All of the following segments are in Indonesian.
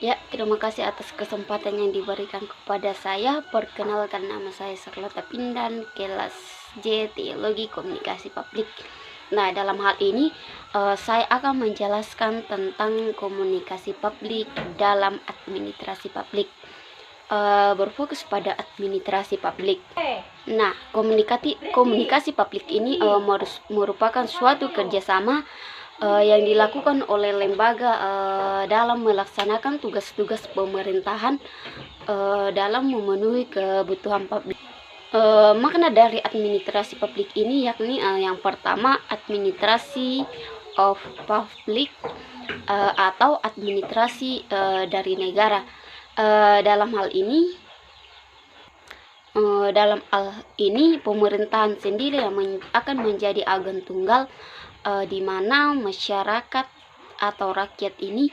Ya, terima kasih atas kesempatan yang diberikan kepada saya. Perkenalkan, nama saya Sarlata Pindan, kelas J Teologi Komunikasi Publik. Nah, dalam hal ini saya akan menjelaskan tentang komunikasi publik dalam administrasi publik. Berfokus pada administrasi publik. Nah, komunikasi publik ini merupakan suatu kerjasama yang dilakukan oleh lembaga dalam melaksanakan tugas-tugas pemerintahan dalam memenuhi kebutuhan publik. Makna dari administrasi publik ini yakni yang pertama, administrasi of public atau administrasi dari negara. Dalam hal ini pemerintahan sendiri yang akan menjadi agen tunggal di mana masyarakat atau rakyat ini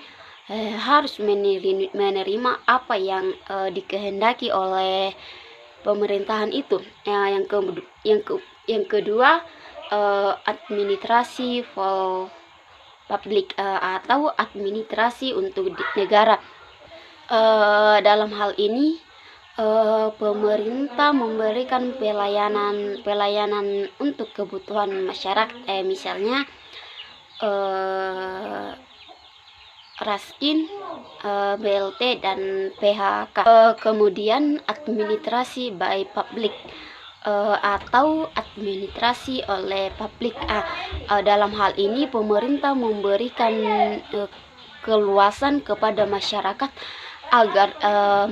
harus menerima apa yang dikehendaki oleh pemerintahan itu. Yang kedua, administrasi for public atau administrasi untuk negara. Dalam hal ini pemerintah memberikan pelayanan untuk kebutuhan masyarakat, misalnya Raskin, BLT dan PHK. Kemudian administrasi by public atau administrasi oleh publik. Dalam hal ini pemerintah memberikan keluasan kepada masyarakat agar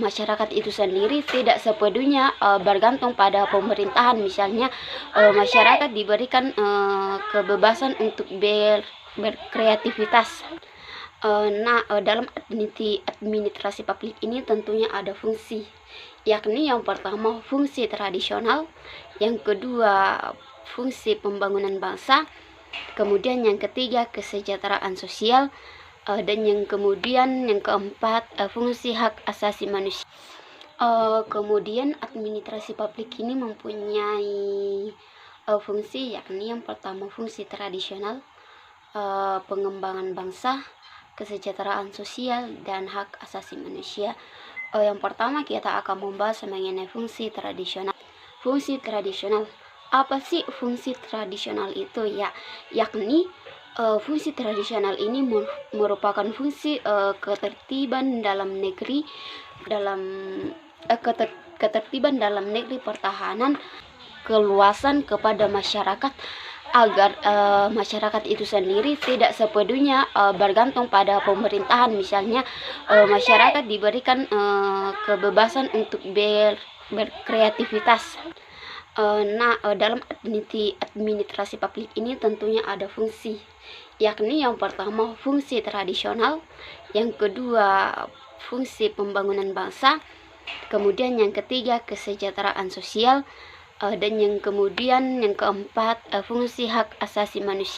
masyarakat itu sendiri tidak sepenuhnya bergantung pada pemerintahan. Misalnya masyarakat diberikan kebebasan untuk berkreativitas. Dalam administrasi publik ini tentunya ada fungsi, yakni yang pertama fungsi tradisional, yang kedua fungsi pembangunan bangsa, kemudian yang ketiga kesejahteraan sosial, dan yang keempat fungsi hak asasi manusia. Kemudian administrasi publik ini mempunyai fungsi, yakni yang pertama fungsi tradisional, pengembangan bangsa, kesejahteraan sosial, dan hak asasi manusia. Yang pertama kita akan membahas mengenai fungsi tradisional. Fungsi tradisional, apa sih fungsi tradisional itu? Yakni fungsi tradisional ini merupakan fungsi ketertiban dalam negeri, ketertiban dalam negeri, pertahanan, keluasan kepada masyarakat agar masyarakat itu sendiri tidak sepenuhnya bergantung pada pemerintahan. Misalnya masyarakat diberikan kebebasan untuk berkreativitas. Dalam administrasi publik ini tentunya ada fungsi, yakni yang pertama fungsi tradisional, yang kedua fungsi pembangunan bangsa, kemudian yang ketiga kesejahteraan sosial, dan yang keempat fungsi hak asasi manusia.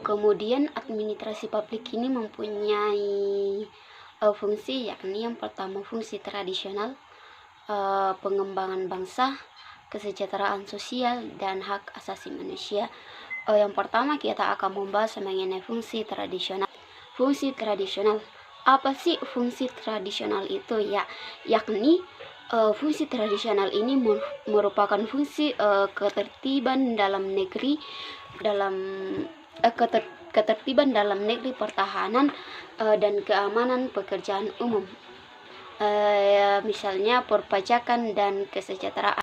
Kemudian administrasi publik ini mempunyai fungsi, yakni yang pertama fungsi tradisional, pengembangan bangsa, kesejahteraan sosial, dan hak asasi manusia. Yang pertama kita akan membahas mengenai fungsi tradisional. Fungsi tradisional, apa sih fungsi tradisional itu? Yakni fungsi tradisional ini merupakan fungsi ketertiban dalam negeri, ketertiban dalam negeri, pertahanan, dan keamanan pekerjaan umum. Misalnya perpajakan dan kesejahteraan.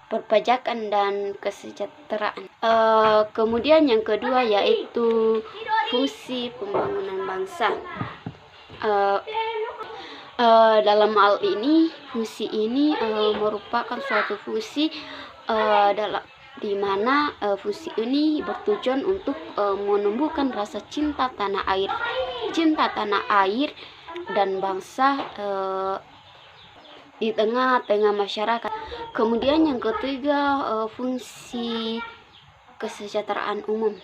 Kemudian yang kedua yaitu fungsi pembangunan bangsa. Dalam hal ini fungsi ini merupakan suatu fungsi di mana fungsi ini bertujuan untuk menumbuhkan rasa cinta tanah air dan bangsa di tengah-tengah masyarakat. Kemudian yang ketiga fungsi kesejahteraan umum.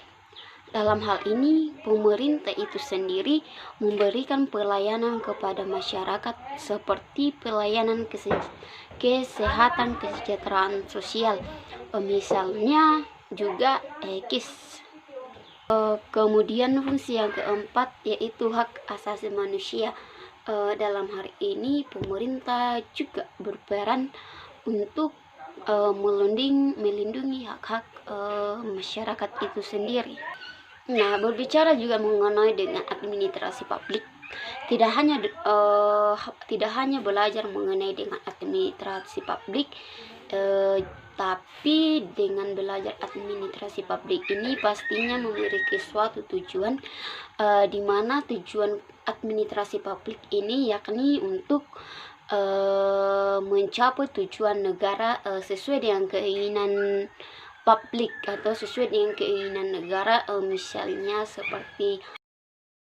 Dalam hal ini pemerintah itu sendiri memberikan pelayanan kepada masyarakat seperti pelayanan kesehatan, kesejahteraan sosial, misalnya juga KIS. Kemudian fungsi yang keempat yaitu hak asasi manusia. dalam hari ini pemerintah juga berperan untuk melindungi hak-hak masyarakat itu sendiri. Nah, berbicara juga mengenai dengan administrasi publik, tidak hanya belajar mengenai dengan administrasi publik, tapi dengan belajar administrasi publik ini pastinya memiliki suatu tujuan, di mana tujuan administrasi publik ini yakni untuk mencapai tujuan negara sesuai dengan keinginan publik atau sesuai dengan keinginan negara, misalnya seperti